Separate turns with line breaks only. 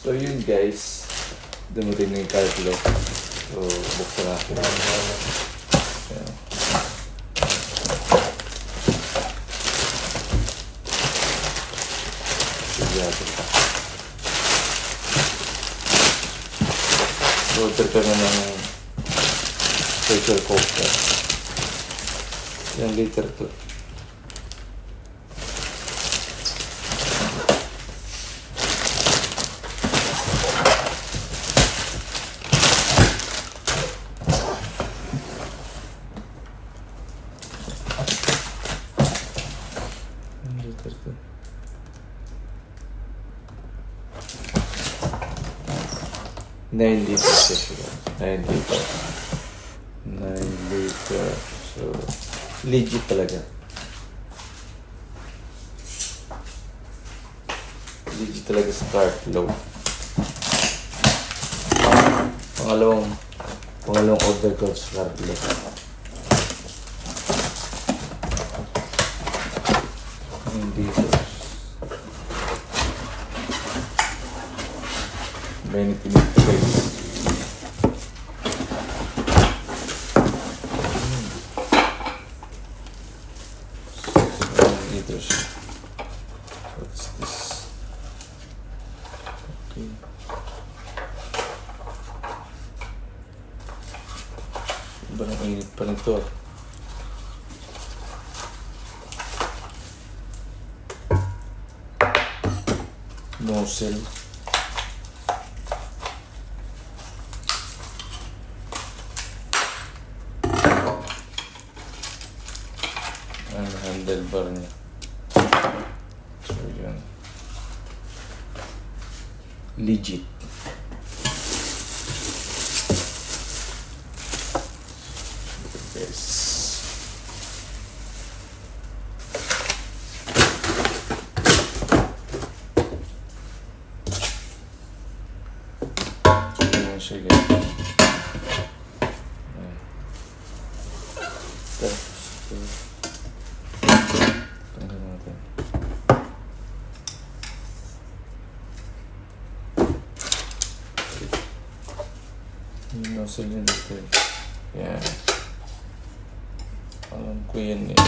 So yun guys, dumating na yung cartlo. So buksan natin. Ayan. Sigurado pa. So order ka na ng pressure cooker. Ilang liter to? Liter to. 9 liters siya. 9 liter. 9 liter. So, legit talaga. Legit talaga sa cartlo. Pangalawang order ko sa cartlo. Dito. 20 minutes guys. Liters. What's this? Okay. Iba nang init pa nito. Nozzle. Ang handlebar niya. So yun. Legit. Yes. So yun siya guys. Tanggal natin. Yung nozzle niya dito. Yan. Alam ko yan eh.